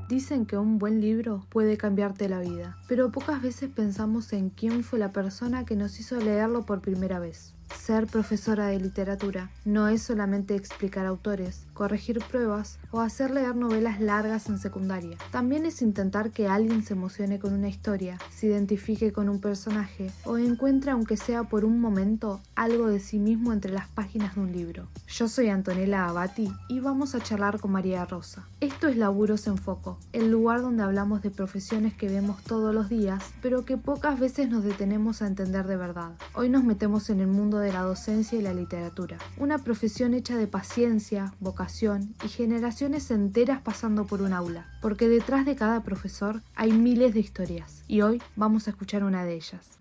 Dicen que un buen libro puede cambiarte la vida, pero pocas veces pensamos en quién fue la persona que nos hizo leerlo por primera vez. Ser profesora de literatura no es solamente explicar autores, corregir pruebas o hacer leer novelas largas en secundaria. También es intentar que alguien se emocione con una historia, se identifique con un personaje o encuentre, aunque sea por un momento, algo de sí mismo entre las páginas de un libro. Yo soy Antonella Abati y vamos a charlar con María Rosa. Esto es Laburos en Foco, el lugar donde hablamos de profesiones que vemos todos los días, pero que pocas veces nos detenemos a entender de verdad. Hoy nos metemos en el mundo de la docencia y la literatura, una profesión hecha de paciencia, vocación y generaciones enteras pasando por un aula, porque detrás de cada profesor hay miles de historias, y hoy vamos a escuchar una de ellas.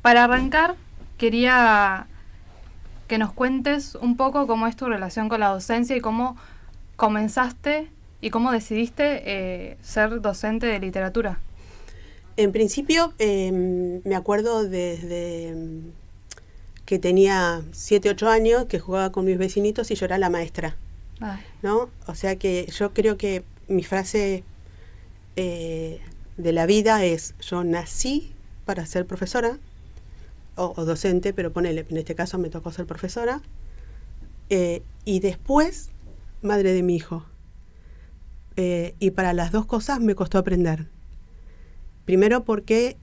Para arrancar, quería que nos cuentes un poco cómo es tu relación con la docencia y cómo comenzaste y cómo decidiste ser docente de literatura. En principio, me acuerdo desde que tenía 7, 8 años, que jugaba con mis vecinitos y yo era la maestra, ¿no? O sea que yo creo que mi frase de la vida es: yo nací para ser profesora o docente, pero ponele, en este caso me tocó ser profesora, y después madre de mi hijo. Y para las dos cosas me costó aprender. Primero porque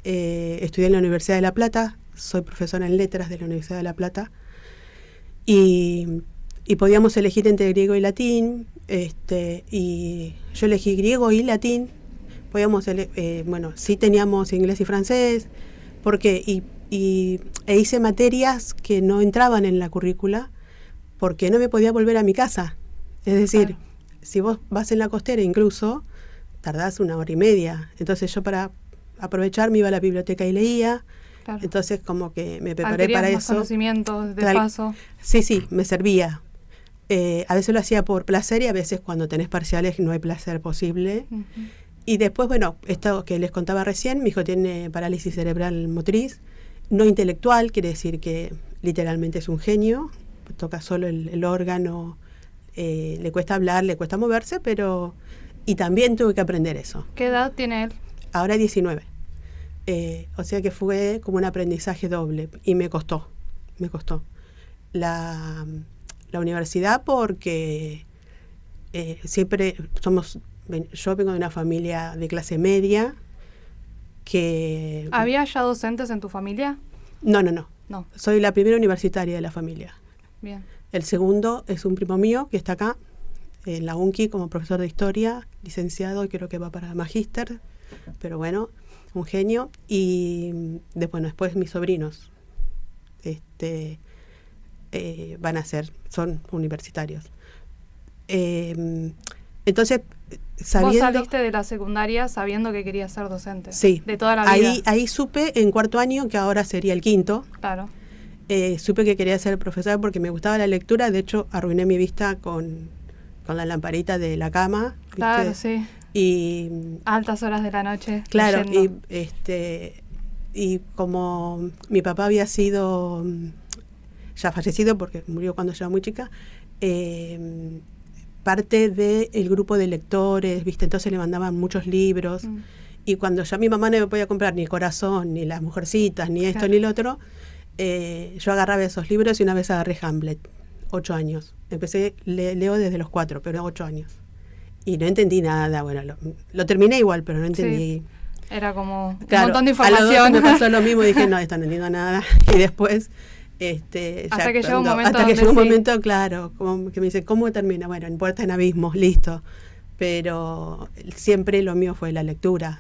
estudié en la Universidad de La Plata, soy profesora en letras de la Universidad de La Plata, y podíamos elegir entre griego y latín, y yo elegí griego y latín. Podíamos sí teníamos inglés y francés, porque e hice materias que no entraban en la currícula porque no me podía volver a mi casa. Es decir, claro, si vos vas en la costera incluso, tardás 1 hora y media. Entonces yo, para aprovechar, me iba a la biblioteca y leía. Claro. Entonces como que me preparé para más eso. Conocimientos de paso. Sí, me servía. A veces lo hacía por placer y a veces cuando tenés parciales no hay placer posible. Uh-huh. Y después, esto que les contaba recién, mi hijo tiene parálisis cerebral motriz, no intelectual, quiere decir que literalmente es un genio, toca solo el órgano, le cuesta hablar, le cuesta moverse, pero... Y también tuve que aprender eso. ¿Qué edad tiene él? Ahora 19. O sea que fue como un aprendizaje doble y me costó. La universidad porque siempre yo vengo de una familia de clase media que... ¿Había ya docentes en tu familia? No. Soy la primera universitaria de la familia. Bien. El segundo es un primo mío que está acá en la UNCI como profesor de historia, licenciado, y creo que va para magíster, pero bueno, un genio. Y después mis sobrinos son universitarios. Entonces, ¿Vos saliste de la secundaria sabiendo que querías ser docente? Sí. De toda la vida. Ahí supe en 4º año, que ahora sería el 5º. Claro. Supe que quería ser profesora porque me gustaba la lectura. De hecho, arruiné mi vista con la lamparita de la cama. ¿viste? Claro, sí. Y altas horas de la noche. Claro, leyendo. y como mi papá había sido ya fallecido porque murió cuando yo era muy chica, parte del grupo de lectores, ¿viste? Entonces le mandaban muchos libros. Y cuando ya mi mamá no me podía comprar ni Corazón, ni Las Mujercitas, ni esto, ni lo otro, yo agarraba esos libros y una vez agarré Hamlet, 8 años. Empecé, leo desde los 4, pero 8 años. Y no entendí nada. Bueno, lo terminé igual, pero no entendí. Sí. Era como un claro, montón de información. A los 2 me pasó lo mismo y dije, no, esto no entiendo nada. Y después... hasta que llega un momento, claro, como que me dice, ¿cómo termina? Bueno, en Puerta en Abismos, listo. Pero siempre lo mío fue la lectura.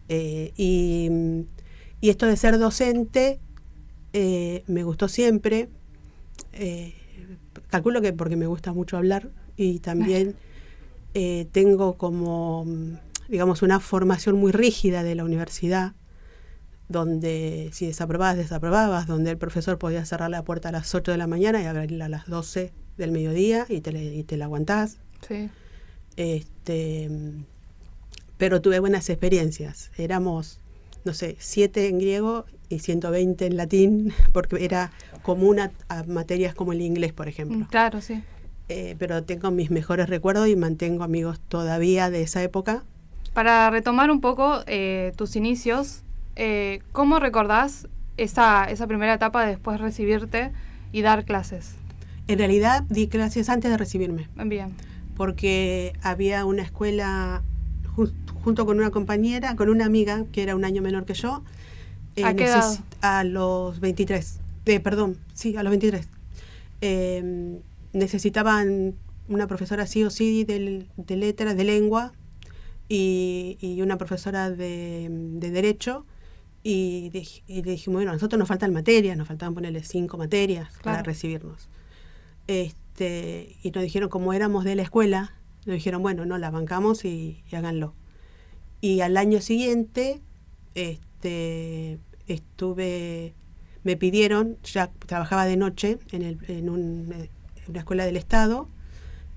Y esto de ser docente me gustó siempre. Calculo que porque me gusta mucho hablar y también tengo como, digamos, una formación muy rígida de la universidad, donde si desaprobabas, donde el profesor podía cerrar la puerta a las 8 de la mañana y abrirla a las 12 del mediodía y te la aguantás. Sí. Pero tuve buenas experiencias. Éramos, 7 en griego y 120 en latín, porque era común a materias como el inglés, por ejemplo. Claro, sí. pero tengo mis mejores recuerdos y mantengo amigos todavía de esa época. Para retomar un poco tus inicios, ¿cómo recordás esa primera etapa de después recibirte y dar clases? En realidad di clases antes de recibirme. Bien. Porque había una escuela junto con una compañera, con una amiga que era un año menor que yo. ¿A qué edad? A los 23. A los 23. Necesitaban una profesora sí o sí de letras, de lengua, y una profesora de Derecho. Y le dijimos, bueno, a nosotros nos faltan materias, nos faltaban ponerle 5 materias para recibirnos. Y nos dijeron, como éramos de la escuela, nos dijeron, bueno, no, la bancamos y háganlo. Y al año siguiente me pidieron, ya trabajaba de noche en una escuela del Estado,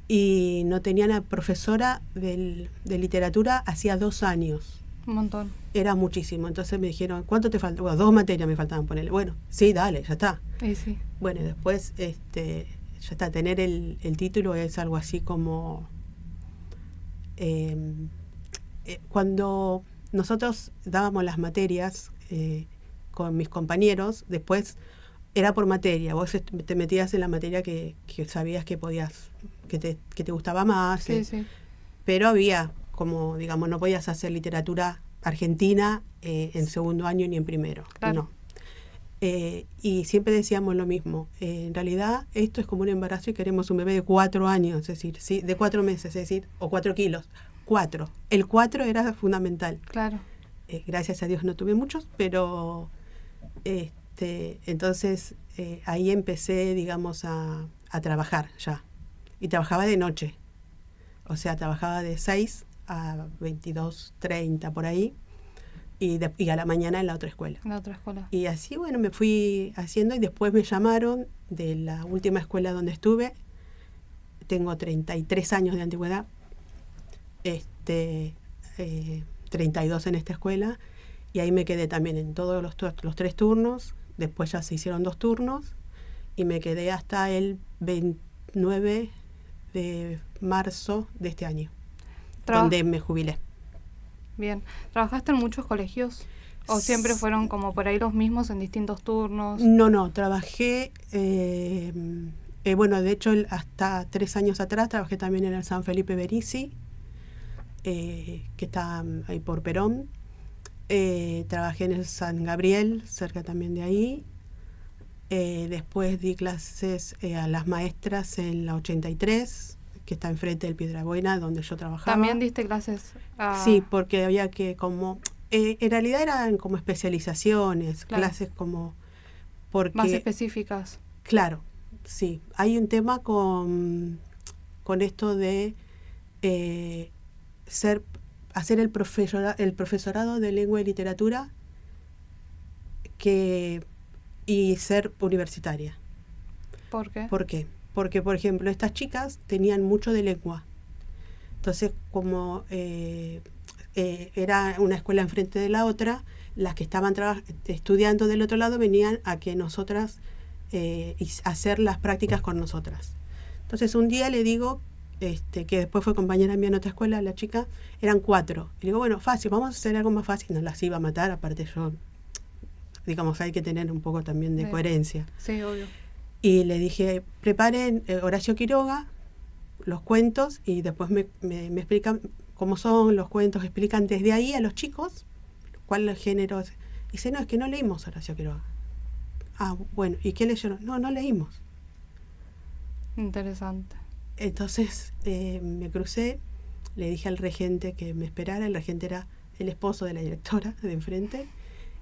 y no tenían a profesora de literatura hacía 2 años. Un montón. Era muchísimo. Entonces me dijeron, ¿cuánto te falta? Bueno, 2 materias me faltaban ponerle. Bueno, sí, dale, ya está. Sí. Bueno, después, ya está, tener el título es algo así como... cuando nosotros dábamos las materias con mis compañeros, después era por materia. Vos te metías en la materia que sabías que podías, que te gustaba más. Sí. Pero había, como digamos, no podías hacer literatura argentina en segundo año ni en primero. Claro. No. Y siempre decíamos lo mismo. En realidad, esto es como un embarazo y queremos un bebé de 4 años, es decir, sí, de 4 meses, es decir, o 4 kilos. 4. El 4 era fundamental. Claro. Gracias a Dios no tuve muchos, pero entonces ahí empecé, digamos, a trabajar ya. Y trabajaba de noche. O sea, trabajaba de 6 a 22:30 por ahí. Y a la mañana en la otra escuela. En la otra escuela. Y así, bueno, me fui haciendo y después me llamaron de la última escuela donde estuve. Tengo 33 años de antigüedad. 32 en esta escuela. Y ahí me quedé también en todos los 3 turnos. Después ya se hicieron 2 turnos. Y me quedé hasta el 29 de marzo de este año. Donde me jubilé. Bien. ¿Trabajaste en muchos colegios? ¿O siempre fueron como por ahí los mismos en distintos turnos? No, trabajé, bueno, de hecho hasta 3 años atrás trabajé también en el San Felipe Berici, que está ahí por Perón. Trabajé en el San Gabriel, cerca también de ahí. Después di clases a las maestras en la 83, que está enfrente del Piedrabuena, donde yo trabajaba. ¿También diste clases? Sí, porque había que como... en realidad eran como especializaciones, claro. Clases como... Porque, más específicas. Claro, sí. Hay un tema con esto de hacer el profesorado de lengua y literatura y ser universitaria. ¿Por qué? ¿Por qué? Porque, por ejemplo, estas chicas tenían mucho de lengua. Entonces, como era una escuela enfrente de la otra, las que estaban estudiando del otro lado venían a que nosotras hacer las prácticas con nosotras. Entonces, un día le digo, que después fue compañera mía en otra escuela, la chica, eran 4. Y le digo, bueno, fácil, vamos a hacer algo más fácil. No las iba a matar, aparte yo, digamos, hay que tener un poco también de coherencia. Sí, obvio. Y le dije, preparen Horacio Quiroga, los cuentos, y después me explican cómo son los cuentos, explican desde ahí a los chicos cuál es el género. Dice, no, es que no leímos Horacio Quiroga. Ah, bueno, ¿y qué leyeron? No leímos. Interesante. Entonces me crucé, le dije al regente que me esperara, el regente era el esposo de la directora de enfrente.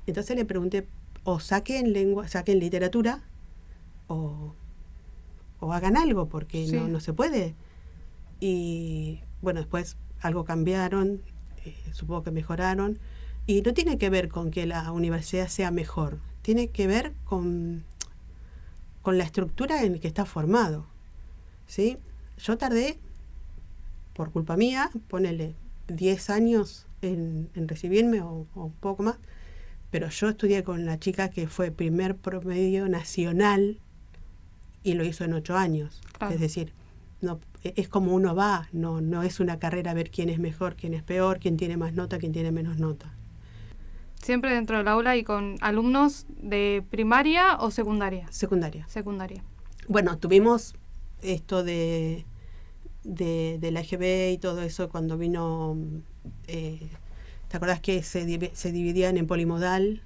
Entonces le pregunté, o saquen literatura, o hagan algo, porque sí. no se puede. Y bueno, después algo cambiaron, supongo que mejoraron, y no tiene que ver con que la universidad sea mejor, tiene que ver con la estructura en que está formado, ¿sí? Yo tardé, por culpa mía, ponele 10 años en recibirme o un poco más, pero yo estudié con la chica que fue primer promedio nacional y lo hizo en 8 años. Claro. Es decir, no es como uno va, no es una carrera a ver quién es mejor, quién es peor, quién tiene más nota, quién tiene menos nota. ¿Siempre dentro del aula y con alumnos de primaria o secundaria? Secundaria. Secundaria. Bueno, tuvimos esto de la EGB y todo eso cuando vino, ¿te acordás que se dividían en polimodal?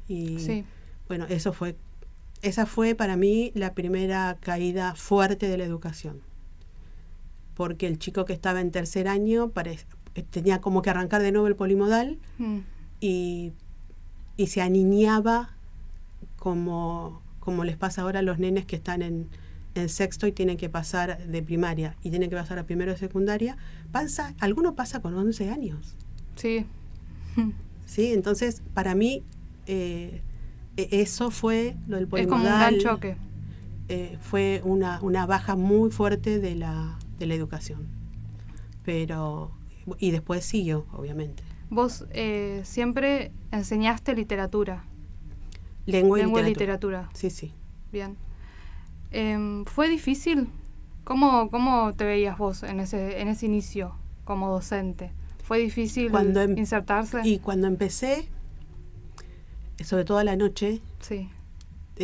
Y sí. Bueno, esa fue para mí la primera caída fuerte de la educación, porque el chico que estaba en tercer año tenía como que arrancar de nuevo el polimodal y se aniñaba como les pasa ahora a los nenes que están en sexto y tienen que pasar de primaria y tienen que pasar a primero de secundaria. Alguno pasa con 11 años. Sí. Sí, entonces para mí eso fue lo del polimodal. Es como un gran choque. Fue una baja muy fuerte de la educación. Y después siguió, obviamente. Vos siempre enseñaste literatura. Lengua y literatura. Sí. Bien. ¿Fue difícil? ¿Cómo te veías vos en ese inicio como docente? ¿Fue difícil insertarse? Y cuando empecé, sobre todo a la noche, sí.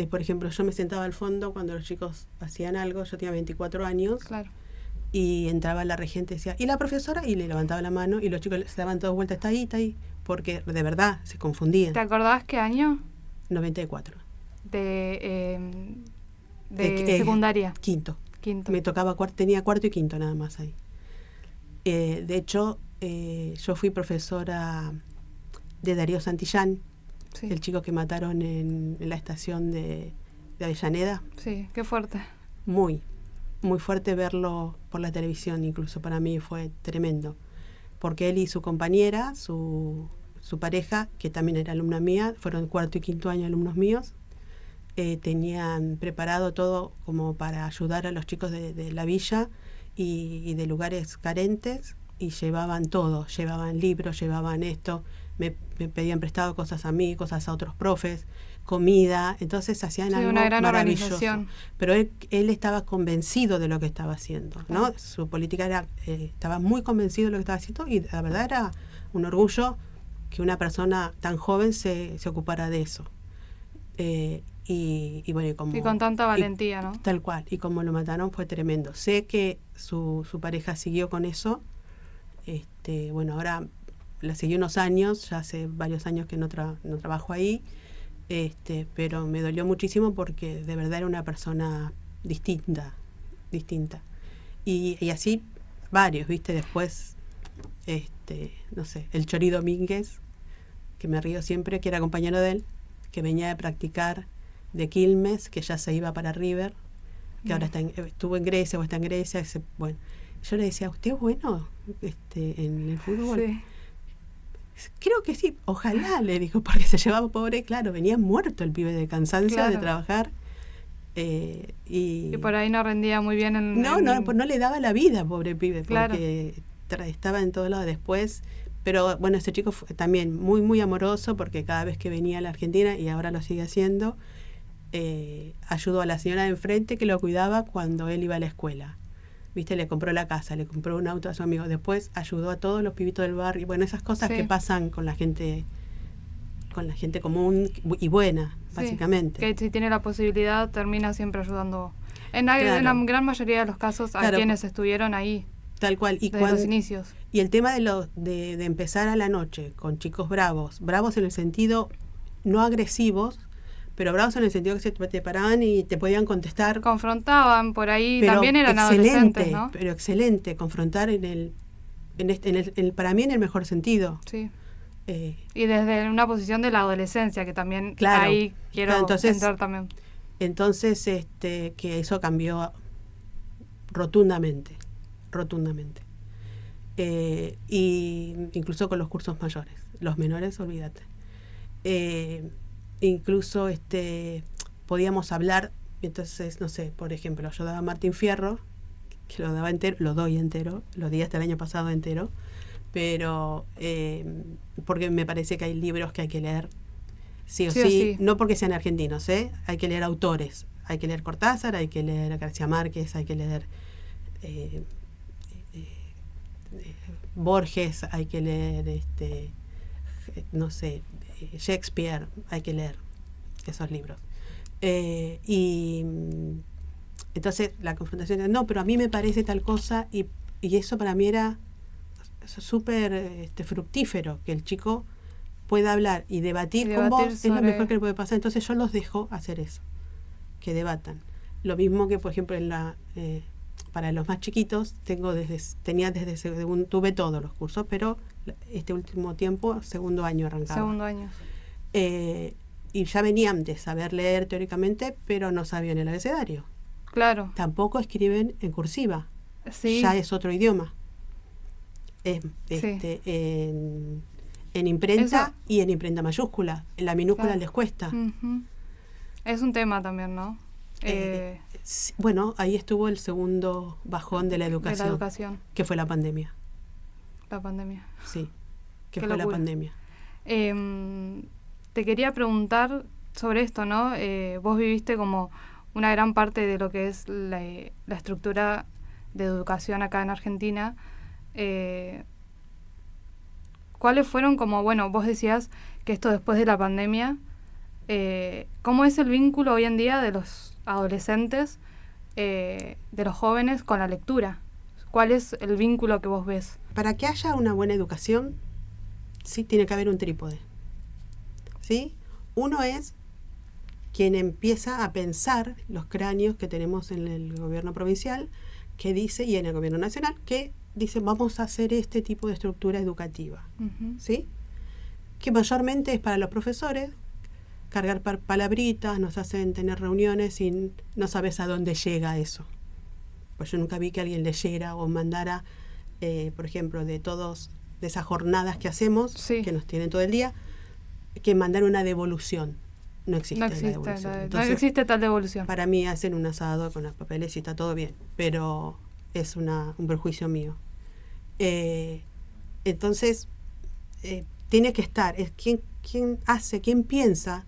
Por ejemplo, yo me sentaba al fondo cuando los chicos hacían algo, yo tenía 24 años, claro. Y entraba la regente y decía, ¿y la profesora? Y le levantaba la mano y los chicos se daban todos vueltas, está ahí, porque de verdad se confundían. ¿Te acordás qué año? 94. De secundaria. Quinto. Me tocaba tenía cuarto y quinto nada más ahí. De hecho, yo fui profesora de Darío Santillán, sí. El chico que mataron en la estación de Avellaneda. Sí, qué fuerte. Muy fuerte verlo por la televisión, incluso para mí fue tremendo. Porque él y su compañera, su pareja, que también era alumna mía, fueron cuarto y quinto año alumnos míos, tenían preparado todo como para ayudar a los chicos de la villa y de lugares carentes, y llevaban todo, llevaban libros, llevaban esto, me pedían prestado cosas a mí, cosas a otros profes, comida, entonces hacían algo una gran maravilloso. Organización. Pero él estaba convencido de lo que estaba haciendo, ¿no? Su política estaba muy convencido de lo que estaba haciendo, y la verdad era un orgullo que una persona tan joven se ocupara de eso. Y con tanta valentía, ¿no? Tal cual, y como lo mataron fue tremendo. Sé que su pareja siguió con eso, ahora la seguí unos años, ya hace varios años que no trabajo ahí, pero me dolió muchísimo porque de verdad era una persona distinta. Y así varios, ¿viste? Después, no sé, el Chori Domínguez, que me río siempre, que era compañero de él, que venía de practicar de Quilmes, que ya se iba para River, que ahora estuvo en Grecia o está en Grecia. Bueno, yo le decía, ¿usted es bueno en el fútbol? Sí. Creo que sí, ojalá, le dijo, porque se llevaba pobre, claro, venía muerto el pibe de cansancio, claro, de trabajar. Y por ahí no rendía muy bien no le daba la vida, pobre pibe, claro, porque estaba en todos lados después. Pero bueno, ese chico fue también muy, muy amoroso, porque cada vez que venía a la Argentina, y ahora lo sigue haciendo, ayudó a la señora de enfrente que lo cuidaba cuando él iba a la escuela. ¿Viste? Le compró la casa, le compró un auto a su amigo. Después ayudó a todos los pibitos del barrio. Bueno, esas cosas, sí, que pasan con la gente común y buena, sí, básicamente. Que si tiene la posibilidad termina siempre ayudando. En la gran mayoría de los casos a quienes estuvieron ahí. Tal cual. Y desde los inicios. Y el tema de empezar a la noche con chicos bravos en el sentido no agresivos, pero bravos en el sentido que se te paraban y te podían contestar. Confrontaban por ahí, también eran adolescentes, ¿no? Pero excelente, confrontar para mí en el mejor sentido. Sí. Y desde una posición de la adolescencia, que también, claro, ahí quiero entrar también. Entonces, que eso cambió rotundamente. Y incluso con los cursos mayores. Los menores, olvídate. Incluso podíamos hablar, entonces, no sé, por ejemplo, yo daba Martín Fierro, que lo daba entero, lo doy entero, lo di hasta el año pasado entero, pero porque me parece que hay libros que hay que leer sí o sí, no porque sean argentinos, hay que leer autores, hay que leer Cortázar, hay que leer García Márquez, hay que leer Borges, hay que leer, no sé, Shakespeare, hay que leer esos libros. Y entonces la confrontación es, no, pero a mí me parece tal cosa, y eso para mí era súper fructífero, que el chico pueda hablar y debatir con vos, es lo mejor que le puede pasar. Entonces yo los dejo hacer eso, que debatan. Lo mismo que, por ejemplo, para los más chiquitos, tuve todos los cursos, pero este último tiempo, segundo año arrancaba. Segundo año. Y ya venían de saber leer teóricamente, pero no sabían el abecedario. Claro. Tampoco escriben en cursiva. Sí. Ya es otro idioma. En imprenta eso, y en imprenta mayúscula. En la minúscula les cuesta. Uh-huh. Es un tema también, ¿no? Bueno, ahí estuvo el segundo bajón de la educación. Que fue la pandemia. La pandemia. Sí, que fue la pandemia. Te quería preguntar sobre esto, ¿no? Vos viviste como una gran parte de lo que es la estructura de educación acá en Argentina. ¿Cuáles fueron como, bueno, vos decías que esto después de la pandemia, ¿cómo es el vínculo hoy en día de los adolescentes, de los jóvenes con la lectura? ¿Cuál es el vínculo que vos ves? Para que haya una buena educación, sí tiene que haber un trípode. ¿Sí? Uno es quien empieza a pensar los cráneos que tenemos en el gobierno provincial, que dice, y en el gobierno nacional, que dice, vamos a hacer este tipo de estructura educativa. Uh-huh. ¿Sí? Que mayormente es para los profesores, cargar palabritas, nos hacen tener reuniones y no sabes a dónde llega eso. Pues yo nunca vi que alguien leyera o mandara, por ejemplo, de esas jornadas que hacemos, sí, que nos tienen todo el día, que mandar una devolución. No existe la devolución. Entonces, no existe tal devolución. Para mí hacen un asado con los papeles y está todo bien, pero es un prejuicio mío. Entonces, tiene que estar, es quién piensa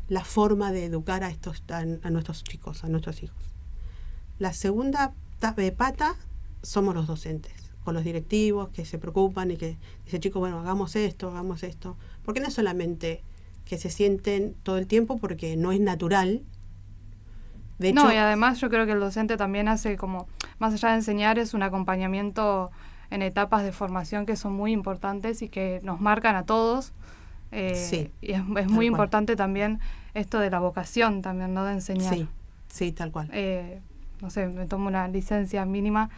la forma de educar a nuestros chicos, a nuestros hijos. La segunda pata somos los docentes, con los directivos que se preocupan y que dicen, chicos, bueno, hagamos esto, porque no es solamente que se sienten todo el tiempo, porque no es natural. De hecho, y además yo creo que el docente también hace como, más allá de enseñar, es un acompañamiento en etapas de formación que son muy importantes y que nos marcan a todos. Sí, y es muy importante también esto de la vocación también, ¿no? De enseñar. Sí, tal cual. No sé, me tomo una licencia mínima.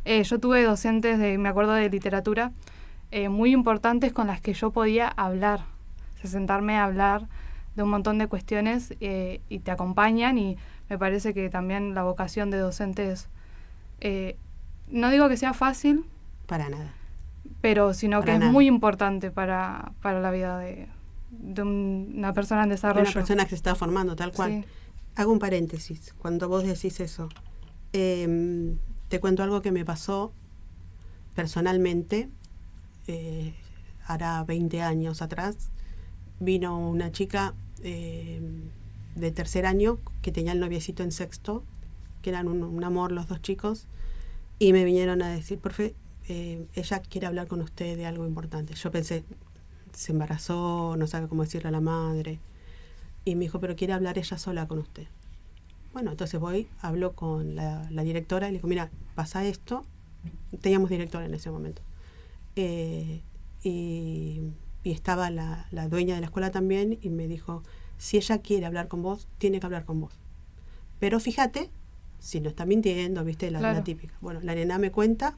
Yo tuve docentes, me acuerdo de literatura, muy importantes con las que yo podía hablar, sentarme a hablar de un montón de cuestiones y te acompañan, y me parece que también la vocación de docentes, no digo que sea fácil. Para nada. Pero sino que es muy importante para la vida de una persona en desarrollo. De una persona que se está formando, tal cual. Sí. Hago un paréntesis cuando vos decís eso. Te cuento algo que me pasó personalmente, hará 20 años atrás. Vino una chica de tercer año que tenía el noviecito en sexto, que eran un amor los dos chicos, y me vinieron a decir, profe, ella quiere hablar con usted de algo importante. Yo pensé, se embarazó, no sabe cómo decirle a la madre, y me dijo, pero quiere hablar ella sola con usted. Bueno, entonces hablo con la directora y le digo, mira, pasa esto. Teníamos directora en ese momento. Y estaba la dueña de la escuela también, y me dijo, si ella quiere hablar con vos, tiene que hablar con vos. Pero fíjate, si no está mintiendo, ¿viste? La típica. Bueno, la nena me cuenta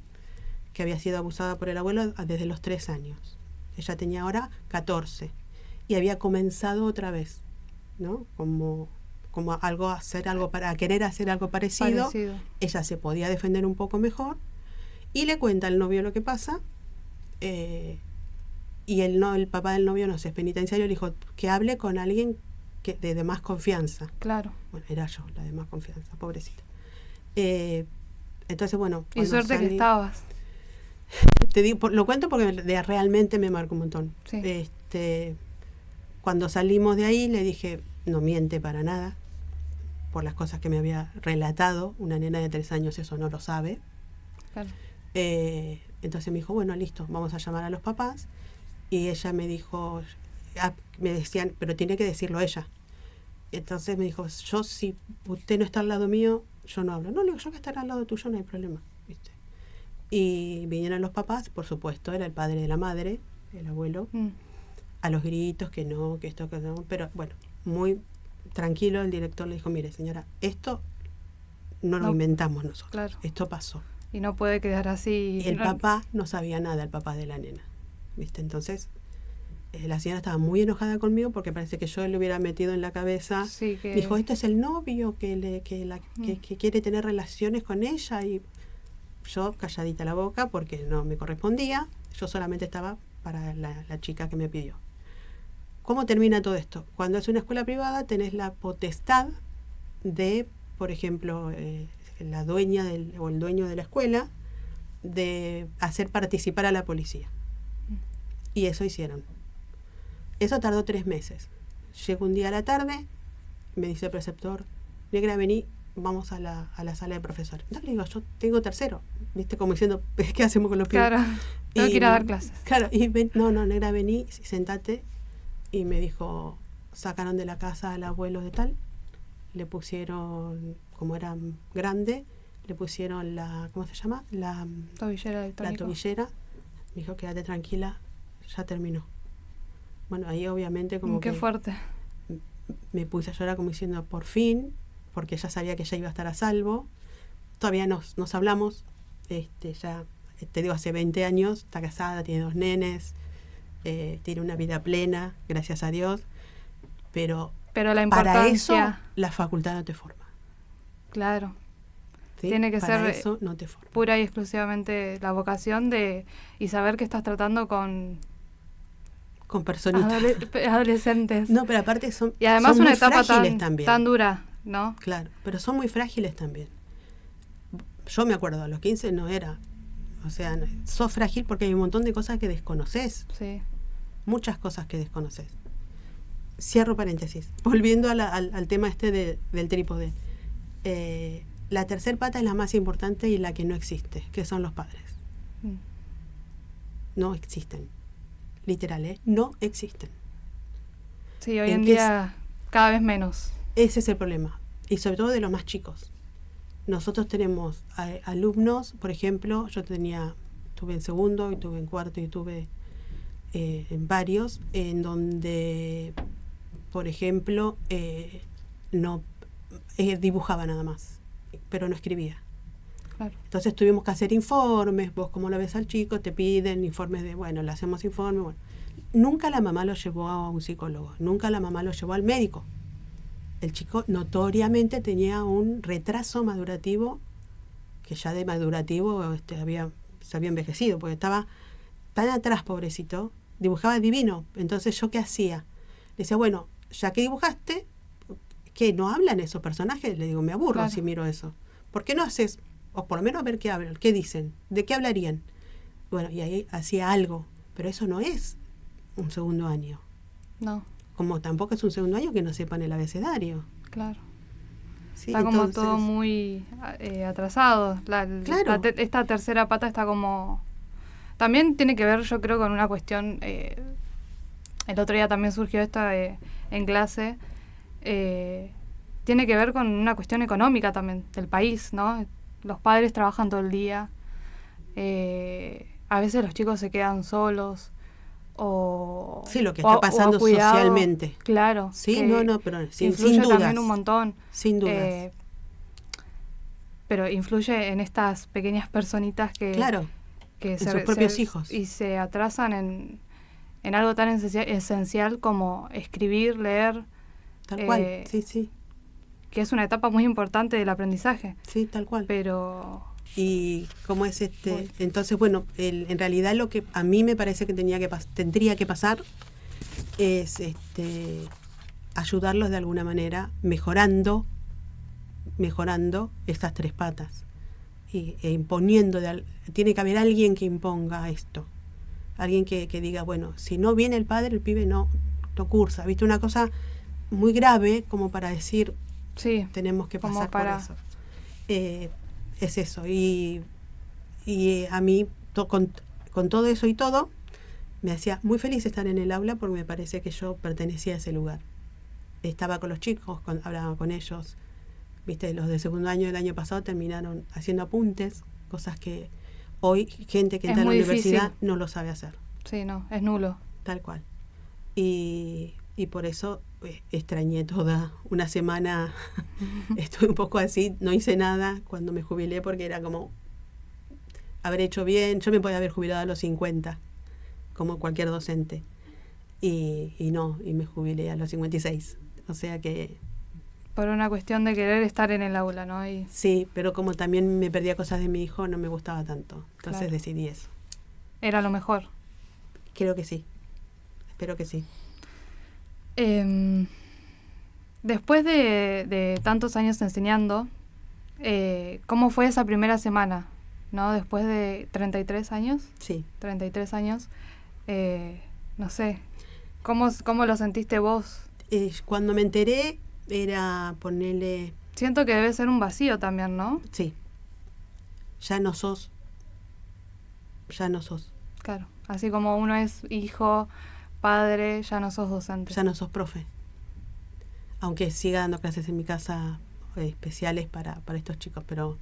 que había sido abusada por el abuelo desde los 3 años. Ella tenía ahora 14 y había comenzado otra vez, ¿no? Como querer hacer algo parecido. Ella se podía defender un poco mejor y le cuenta al novio lo que pasa, y el papá del novio, no sé, es penitenciario, le dijo que hable con alguien de más confianza. Claro. Bueno, era yo la de más confianza, pobrecita. Entonces, bueno. Y suerte que estabas. Te digo, lo cuento porque realmente me marcó un montón. Sí. Cuando salimos de ahí le dije, no miente para nada, por las cosas que me había relatado. Una nena de 3 años eso no lo sabe, Claro. Entonces me dijo, bueno, listo, vamos a llamar a los papás. Y ella me dijo, me decían, pero tiene que decirlo ella. Entonces me dijo, yo si usted no está al lado mío, yo no hablo. No, le digo, yo que estar al lado tuyo no hay problema, ¿viste? Y vinieron los papás, por supuesto, era el padre de la madre, el abuelo, a los gritos, que no, que esto, que no. Pero bueno, muy tranquilo, el director le dijo, mire señora, esto no lo inventamos nosotros, claro. Esto pasó. Y no puede quedar así. El papá no sabía nada, el papá de la nena, ¿viste? Entonces, la señora estaba muy enojada conmigo porque parece que yo le hubiera metido en la cabeza. Sí, que... Dijo, este es el novio que quiere tener relaciones con ella. Y yo calladita la boca porque no me correspondía. Yo solamente estaba para la chica que me pidió. ¿Cómo termina todo esto? Cuando es una escuela privada tenés la potestad de, por ejemplo, la dueña o el dueño de la escuela, de hacer participar a la policía. Y eso hicieron. Eso tardó 3 meses. Llego un día a la tarde, me dice el preceptor, negra, vení, vamos a la sala de profesores. No, le digo, yo tengo tercero. ¿Viste? Como diciendo, ¿qué hacemos con los pibes? Claro, tengo que ir a dar clases. Claro, y no, negra, vení, sentate. Y me dijo, sacaron de la casa al abuelo de tal, le pusieron, como era grande, le pusieron la, ¿cómo se llama? La tobillera. La tobillera. Me dijo, quédate tranquila, ya terminó. Bueno, ahí obviamente como Qué que fuerte. Me puse a llorar como diciendo, por fin, porque ya sabía que ella iba a estar a salvo. Todavía nos hablamos, ya, te digo, hace 20 años, está casada, tiene 2 nenes, tiene una vida plena, gracias a Dios, pero la importancia... para eso la facultad no te forma. Claro. ¿Sí? Tiene que para ser eso no te forma. Pura y exclusivamente la vocación y saber que estás tratando con personitas. Adolescentes. No, pero aparte son y además son una muy etapa también. tan dura, ¿no? Claro, pero son muy frágiles también. Yo me acuerdo, a los 15 no era, o sea, sos frágil porque hay un montón de cosas que desconoces. Sí. Muchas cosas que desconoces. Cierro paréntesis. Volviendo al tema del trípode. La tercer pata es la más importante y la que no existe, que son los padres. No existen. Literal, no existen. Sí, hoy en día cada vez menos. Ese es el problema. Y sobre todo de los más chicos. Nosotros tenemos alumnos, por ejemplo, tuve en segundo, y tuve en cuarto, y tuve en varios, en donde, por ejemplo, no dibujaba nada más, pero no escribía. Claro. Entonces tuvimos que hacer informes, vos como lo ves al chico, te piden informes de, le hacemos informes, Nunca la mamá lo llevó a un psicólogo, nunca la mamá lo llevó al médico. El chico notoriamente tenía un retraso madurativo, que ya de madurativo se había envejecido, porque estaba tan atrás, pobrecito, dibujaba divino. Entonces, ¿yo qué hacía? Le decía, bueno, ya que dibujaste, ¿qué? ¿No hablan esos personajes? Le digo, me aburro claro. Si miro eso. ¿Por qué no haces, o por lo menos a ver qué hablan, qué dicen, de qué hablarían? Bueno, y ahí hacía algo, pero eso no es un segundo año. No. Como tampoco es un segundo año que no sepan el abecedario. Claro. Sí, está como todo muy atrasado. Claro. Esta tercera pata está como... También tiene que ver, yo creo, con una cuestión... el otro día también surgió esto en clase. Tiene que ver con una cuestión económica también del país, ¿no? Los padres trabajan todo el día. A veces los chicos se quedan solos. Sí, lo que está pasando socialmente. Claro. Sí, pero sin dudas. También un montón. Sin dudas. Pero influye en estas pequeñas personitas que en sus propios hijos. Y se atrasan en algo tan esencial como escribir, leer. Tal cual, sí. Que es una etapa muy importante del aprendizaje. Sí, tal cual. Pero... Y como es entonces, bueno, en realidad lo que a mí me parece que tendría que pasar es ayudarlos de alguna manera, mejorando estas 3 patas e imponiendo. Tiene que haber alguien que imponga esto, alguien que diga, bueno, si no viene el padre, el pibe no cursa. ¿Viste? Una cosa muy grave como para decir, sí, tenemos que pasar por eso. Es eso, y a mí, con todo eso y todo, me hacía muy feliz estar en el aula porque me parecía que yo pertenecía a ese lugar. Estaba con los chicos, hablaba con ellos. Viste, los de segundo año del año pasado terminaron haciendo apuntes, cosas que hoy gente que entra a la universidad no lo sabe hacer. Sí, no, es nulo. Tal cual. Y por eso extrañé toda una semana. Estuve un poco así, no hice nada cuando me jubilé porque era como haber hecho bien. Yo me podía haber jubilado a los 50, como cualquier docente. Y me jubilé a los 56. O sea que... Por una cuestión de querer estar en el aula, ¿no? Sí, pero como también me perdía cosas de mi hijo, no me gustaba tanto. Entonces decidí eso. ¿Era lo mejor? Creo que sí. Espero que sí. Después de tantos años enseñando, ¿cómo fue esa primera semana? ¿No? Después de 33 años. Sí. 33 años. No sé. ¿Cómo lo sentiste vos? Cuando me enteré, era ponerle... Siento que debe ser un vacío también, ¿no? Sí. Ya no sos. Claro. Así como uno es hijo, padre, ya no sos docente. Ya no sos profe. Aunque siga dando clases en mi casa especiales para estos chicos, pero...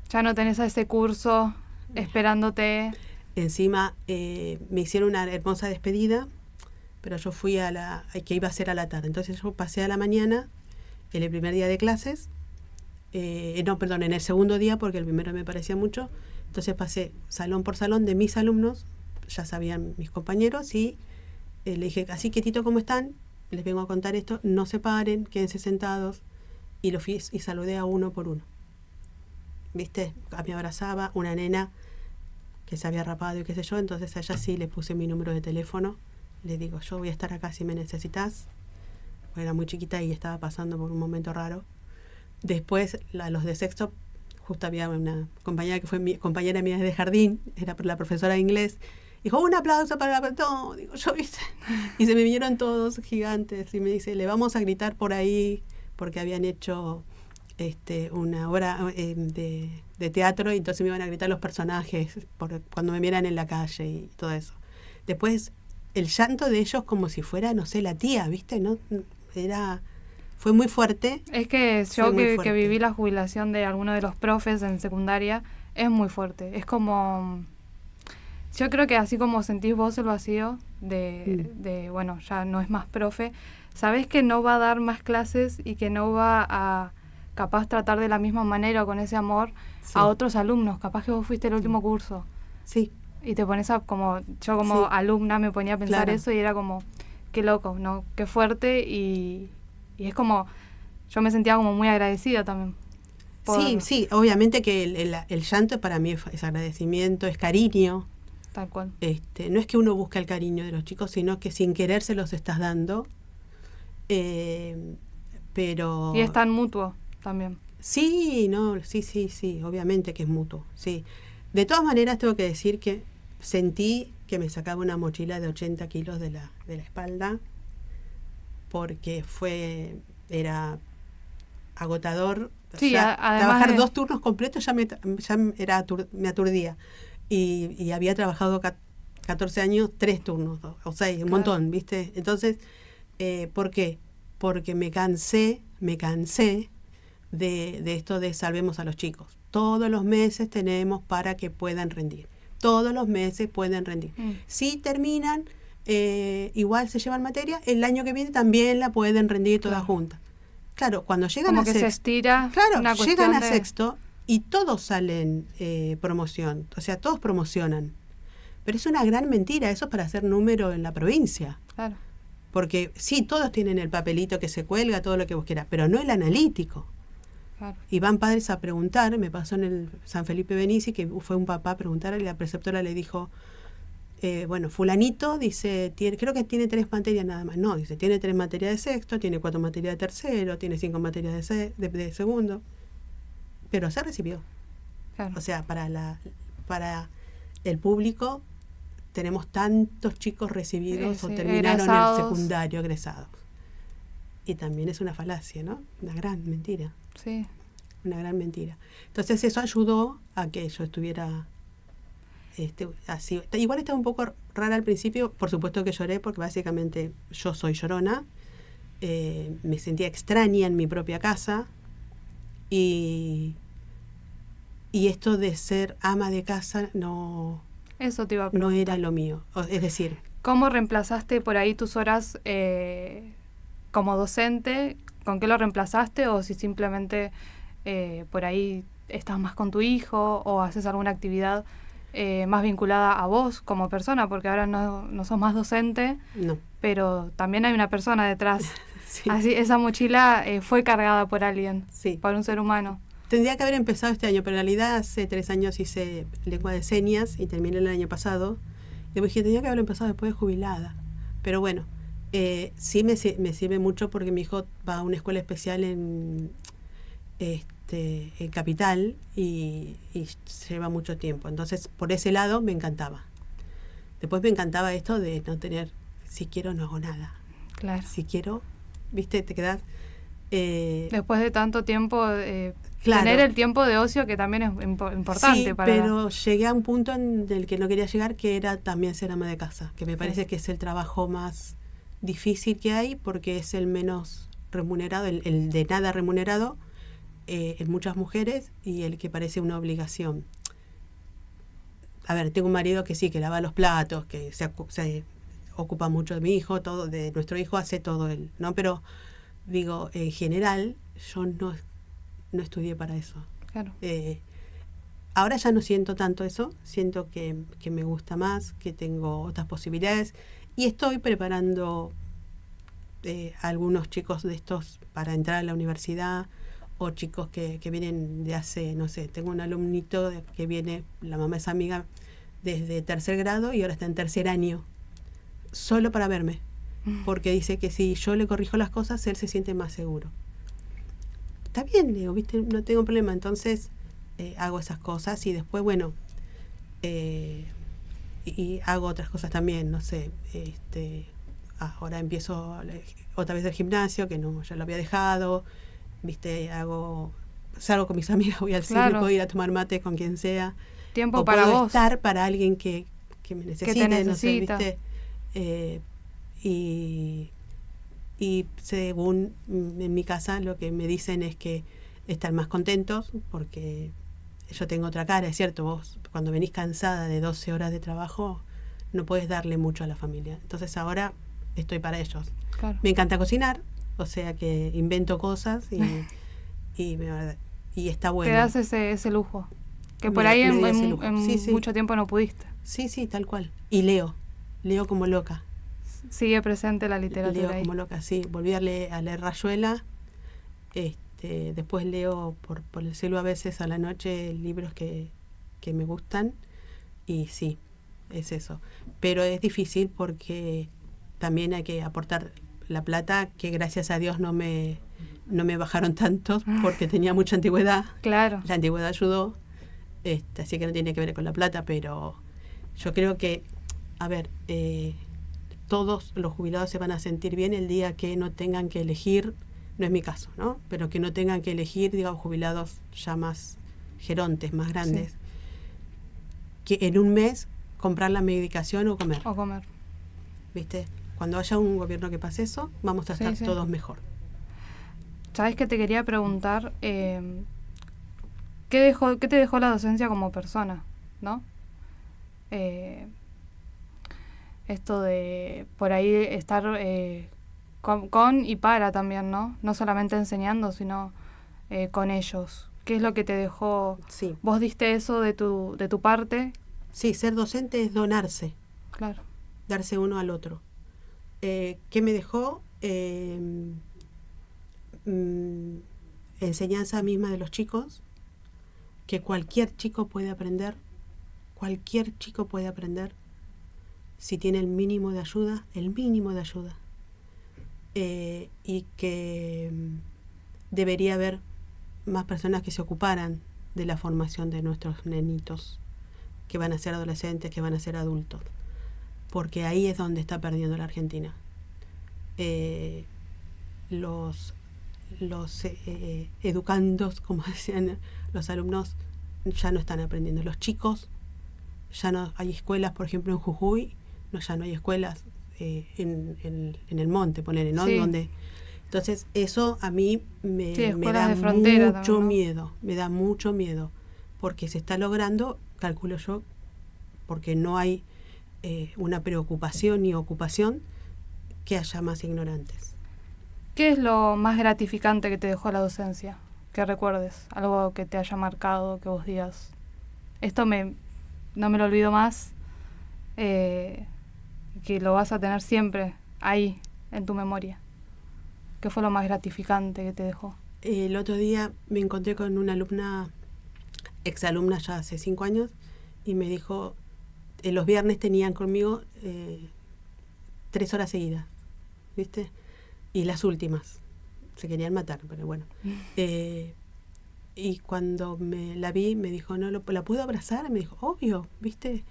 ya no tenés a ese curso esperándote. Encima me hicieron una hermosa despedida, pero yo fui que iba a ser a la tarde. Entonces yo pasé a la mañana, en el primer día de clases, en el segundo día, porque el primero me parecía mucho. Entonces pasé salón por salón de mis alumnos, ya sabían mis compañeros, y le dije, así quietito como están, les vengo a contar esto, no se paren, quédense sentados, y los fui y saludé a uno por uno. ¿Viste? Me abrazaba una nena que se había rapado y qué sé yo, entonces a ella sí le puse mi número de teléfono, le digo, yo voy a estar acá si me necesitas. Era muy chiquita y estaba pasando por un momento raro. Después, los de sexto, justo había una compañera que fue mi compañera mía de jardín, era la profesora de inglés, dijo, un aplauso para la... No, digo yo, ¿viste? Y se me vinieron todos gigantes y me dice, le vamos a gritar por ahí, porque habían hecho una obra de teatro y entonces me iban a gritar los personajes cuando me vieran en la calle y todo eso. Después, el llanto de ellos como si fuera, no sé, la tía, ¿viste? ¿No? Fue muy fuerte. Es que yo que viví la jubilación de alguno de los profes en secundaria, es muy fuerte. Es como... Yo creo que así como sentís vos el vacío de bueno, ya no es más profe, sabés que no va a dar más clases y que no va a capaz tratar de la misma manera o con ese amor a otros alumnos. Capaz que vos fuiste el último curso. Sí. Y te pones yo como alumna me ponía a pensar eso y era como, qué loco, ¿no? Qué fuerte y es como, yo me sentía como muy agradecida también. Sí, obviamente que el llanto para mí es agradecimiento, es cariño. Tal cual. No es que uno busque el cariño de los chicos, sino que sin querer se los estás dando. Pero... Y es tan mutuo también. Sí, obviamente que es mutuo, sí. De todas maneras tengo que decir que sentí que me sacaba una mochila de 80 kilos de la espalda, porque era agotador. Sí, trabajar 2 turnos completos me aturdía. Y había trabajado 14 años, 3 turnos, o 6, un montón, ¿viste? Entonces, ¿por qué? Porque me cansé de esto de salvemos a los chicos. Todos los meses tenemos para que puedan rendir. Todos los meses pueden rendir. Si terminan, igual se llevan materia, el año que viene también la pueden rendir todas juntas. Claro, cuando llegan como a que sexto, se estira. Claro, llegan a sexto y todos salen promoción, o sea, todos promocionan. Pero es una gran mentira, eso es para hacer número en la provincia. Claro. Porque sí, todos tienen el papelito que se cuelga, todo lo que vos quieras, pero no el analítico. Claro. Y van padres a preguntar, me pasó en el San Felipe Benici, que fue un papá a preguntar, y la preceptora le dijo, fulanito, dice, creo que tiene 3 materias nada más. No, dice, tiene 3 materias de sexto, tiene 4 materias de tercero, tiene 5 materias de segundo. Pero se recibió. Claro. O sea, para el público tenemos tantos chicos recibidos o terminaron egresados. El secundario, egresados. Y también es una falacia, ¿no? Una gran mentira. Sí. una gran mentira. Entonces eso ayudó a que yo estuviera así. Igual estaba un poco rara al principio, por supuesto que lloré porque básicamente yo soy llorona, me sentía extraña en mi propia casa y esto de ser ama de casa eso te iba a no preguntar. era lo mío. Es decir, ¿cómo reemplazaste por ahí tus horas como docente? ¿Con qué lo reemplazaste? O si simplemente por ahí estás más con tu hijo o haces alguna actividad más vinculada a vos como persona, porque ahora no sos más docente, no. pero también hay una persona detrás. Sí. Así, esa mochila fue cargada por alguien, Sí. por un ser humano. Tendría que haber empezado este año, pero en realidad hace 3 años hice lengua de señas y terminé el año pasado. Y me dije, tendría que haber empezado después de jubilada. Pero bueno, sí me sirve mucho porque mi hijo va a una escuela especial en Capital y lleva mucho tiempo. Entonces, por ese lado me encantaba. Después me encantaba esto de no tener, si quiero no hago nada. Claro. Si quiero, ¿viste? Te quedás... después de tanto tiempo, claro, tener el tiempo de ocio que también es importante. Sí, para pero llegué a un punto en el que no quería llegar, que era también ser ama de casa, que me parece que es el trabajo más difícil que hay porque es el menos remunerado, el de nada remunerado en muchas mujeres y el que parece una obligación. A ver, tengo un marido que sí, que lava los platos, que se ocupa mucho de mi hijo, todo de nuestro hijo, hace todo él, ¿no? Pero digo, en general, yo no estudié para eso. Claro. Ahora ya no siento tanto eso, siento que me gusta más, que tengo otras posibilidades y estoy preparando a algunos chicos de estos para entrar a la universidad o chicos que vienen de hace, no sé, tengo un alumnito que viene, la mamá es amiga desde 3er grado y ahora está en 3er año, solo para verme, porque dice que si yo le corrijo las cosas, él se siente más seguro. Está bien, digo, ¿viste? No tengo problema, entonces hago esas cosas y después, bueno, y hago otras cosas también, no sé, ahora empiezo otra vez el gimnasio, que no, ya lo había dejado, ¿viste? Salgo con mis amigas, voy al cine, puedo ir a tomar mate con quien sea. Tiempo o para puedo vos. estar para alguien que me necesite, que te necesita. no sé, ¿viste? Y según en mi casa lo que me dicen es que están más contentos porque yo tengo otra cara, es cierto, vos cuando venís cansada de 12 horas de trabajo no podés darle mucho a la familia, entonces ahora estoy para ellos. Claro. Me encanta cocinar, o sea que invento cosas y está bueno. Te das ese lujo, que por ahí en sí. mucho tiempo no pudiste. Sí, tal cual. Y leo como loca. Sigue presente la literatura leo ahí. como loca, sí. Volví a leer Rayuela. Después leo por el celu a veces a la noche libros que me gustan. Y sí, es eso. Pero es difícil porque también hay que aportar la plata, que gracias a Dios no me bajaron tanto porque tenía mucha antigüedad. Claro. La antigüedad ayudó. Así que no tiene que ver con la plata, pero yo creo que, a ver, todos los jubilados se van a sentir bien el día que no tengan que elegir, no es mi caso, ¿no? Pero que no tengan que elegir, digamos, jubilados ya más gerontes, más grandes, sí, que en un mes comprar la medicación o comer. ¿Viste? Cuando haya un gobierno que pase eso, vamos a estar todos mejor. ¿Sabes qué te quería preguntar? ¿Qué te dejó la docencia como persona, no? Esto de por ahí estar con y para también, ¿no? No solamente enseñando, sino con ellos. ¿Qué es lo que te dejó? Sí. ¿Vos diste eso de tu parte? Sí, ser docente es donarse. Claro. Darse uno al otro. ¿Qué me dejó? Enseñanza misma de los chicos, que cualquier chico puede aprender si tiene el mínimo de ayuda, y que debería haber más personas que se ocuparan de la formación de nuestros nenitos, que van a ser adolescentes, que van a ser adultos, porque ahí es donde está perdiendo la Argentina. los educandos, como decían los alumnos, ya no están aprendiendo. Los chicos, ya no hay escuelas, por ejemplo en Jujuy, ya no hay escuelas en el monte, ponele, ¿no? Sí. Donde, entonces eso a mí me escuelas da de frontera mucho también, ¿no? miedo, me da mucho miedo, porque se está logrando, calculo yo, porque no hay una preocupación ni ocupación, que haya más ignorantes. ¿Qué es lo más gratificante que te dejó la docencia? Que recuerdes, algo que te haya marcado, que vos digas, esto no me lo olvido más, que lo vas a tener siempre ahí, en tu memoria. ¿Qué fue lo más gratificante que te dejó? El otro día me encontré con una alumna, exalumna ya hace 5 años, y me dijo, los viernes tenían conmigo 3 horas seguidas, ¿viste? Y las últimas, se querían matar, pero bueno. Y cuando la vi, me dijo, ¿no la puedo abrazar? Me dijo, obvio, ¿viste?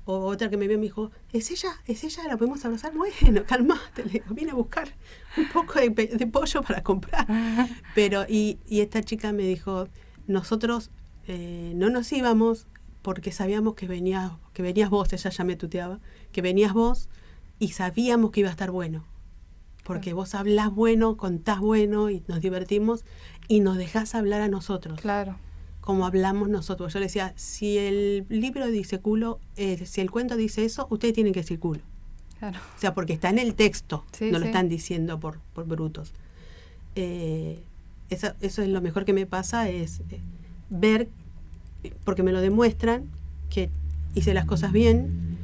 O otra que me vio me dijo, ¿es ella? ¿La podemos abrazar? Bueno, calmate, le digo, vine a buscar un poco de pollo para comprar. Pero, y esta chica me dijo, nosotros no nos íbamos porque sabíamos que venías vos, ella ya me tuteaba, que venías vos y sabíamos que iba a estar bueno. Porque vos hablás bueno, contás bueno y nos divertimos y nos dejás hablar a nosotros. Claro. Como hablamos nosotros. Yo le decía, si el libro dice culo, si el cuento dice eso, ustedes tienen que decir culo. Claro. O sea, porque está en el texto, Sí, no lo sí. están diciendo por brutos. Eso es lo mejor que me pasa, es ver, porque me lo demuestran, que hice las cosas bien,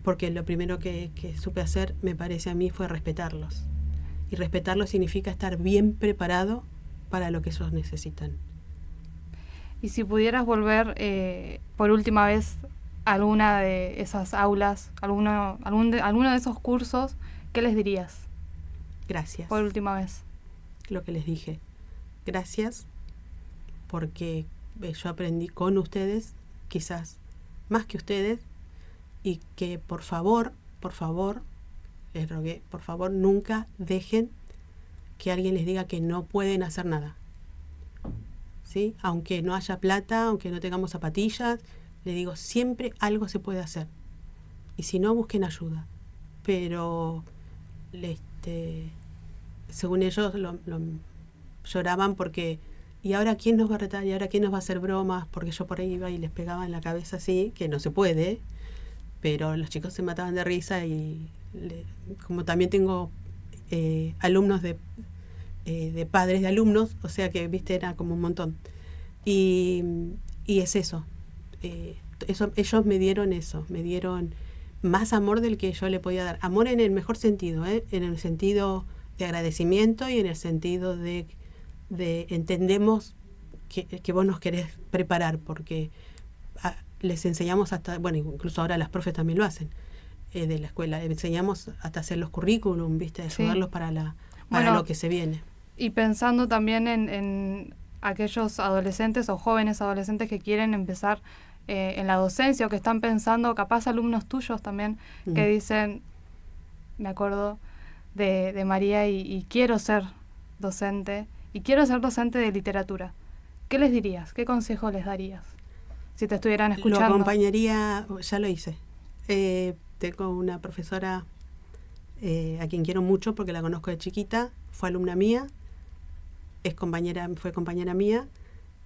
porque lo primero que supe hacer, me parece a mí, fue respetarlos. Y respetarlos significa estar bien preparado para lo que ellos necesitan. Y si pudieras volver por última vez a alguna de esas aulas, alguno de esos cursos, ¿qué les dirías? Gracias. Por última vez. Lo que les dije. Gracias, porque yo aprendí con ustedes, quizás más que ustedes, y que por favor, les rogué, por favor, nunca dejen que alguien les diga que no pueden hacer nada. ¿Sí? Aunque no haya plata, aunque no tengamos zapatillas, les digo, siempre algo se puede hacer. Y si no, busquen ayuda. Pero según ellos lloraban porque, ¿y ahora quién nos va a retar? ¿Y ahora quién nos va a hacer bromas? Porque yo por ahí iba y les pegaba en la cabeza así, que no se puede, pero los chicos se mataban de risa y como también tengo alumnos de padres de alumnos, o sea que, viste, era como un montón. Y es eso. Ellos me dieron más amor del que yo le podía dar. Amor en el mejor sentido, en el sentido de agradecimiento y en el sentido de entendemos que vos nos querés preparar, porque les enseñamos hasta, bueno, incluso ahora las profes también lo hacen, de la escuela, enseñamos hasta hacer los currículum, ¿viste? Ayudarlos para lo que se viene. Y pensando también en aquellos adolescentes o jóvenes adolescentes que quieren empezar en la docencia o que están pensando, capaz alumnos tuyos también, que dicen, me acuerdo de María y quiero ser docente, y quiero ser docente de literatura. ¿Qué les dirías? ¿Qué consejo les darías? Si te estuvieran escuchando. Lo acompañaría, ya lo hice. Tengo una profesora a quien quiero mucho porque la conozco de chiquita, fue alumna mía, fue compañera mía,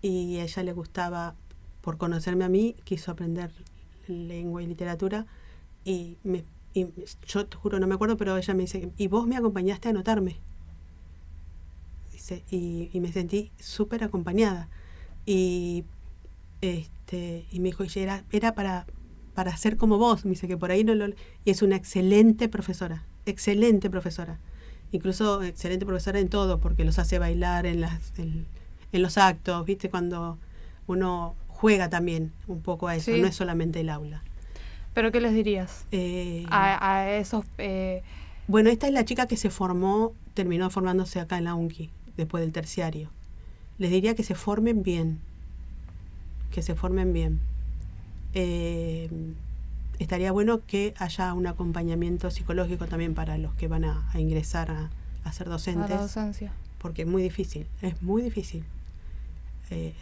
y a ella le gustaba, por conocerme a mí, quiso aprender lengua y literatura, y yo te juro, no me acuerdo, pero ella me dice, y vos me acompañaste a anotarme. Dice, y me sentí súper acompañada. Y me dijo, era para ser como vos. Me dice que por ahí no lo... Y es una excelente profesora. Incluso excelente profesora en todo, porque los hace bailar en los actos, ¿viste? Cuando uno juega también un poco a eso, sí. No es solamente el aula. ¿Pero qué les dirías a esos...? Bueno, esta es la chica que terminó formándose acá en la UNCI, después del terciario. Les diría que se formen bien. Estaría bueno que haya un acompañamiento psicológico también para los que van a ingresar a ser docentes. A la docencia. porque es muy difícil, es muy difícil.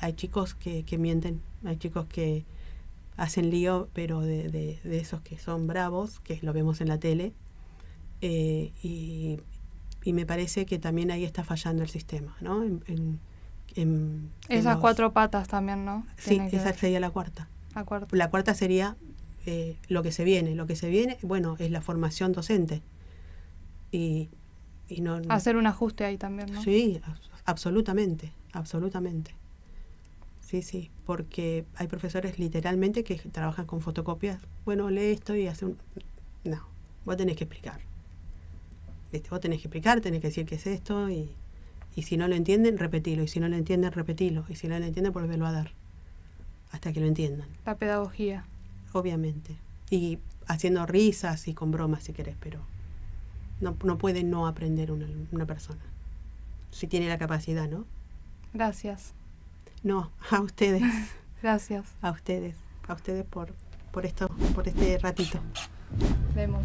Hay chicos que mienten, hay chicos que hacen lío, pero de esos que son bravos, que lo vemos en la tele, y me parece que también ahí está fallando el sistema, ¿no? Esas 4 patas también, ¿no? Sí, esa sería la cuarta. La cuarta sería lo que se viene. Lo que se viene, bueno, es la formación docente. Y no hacer un ajuste ahí también, ¿no? Sí, absolutamente, absolutamente. Sí, porque hay profesores literalmente que trabajan con fotocopias. Bueno, lee esto y hace un... No, vos tenés que explicar. Vos tenés que explicar, tenés que decir qué es esto, y si no lo entienden, repetilo. Y si no lo entienden, repetilo. Y si no lo entienden, volverlo a dar. Hasta que lo entiendan. La pedagogía. Obviamente. Y haciendo risas y con bromas, si querés, pero no puede no aprender una persona. Si tiene la capacidad, ¿no? Gracias. No, a ustedes. Gracias. A ustedes por este ratito. Vemos.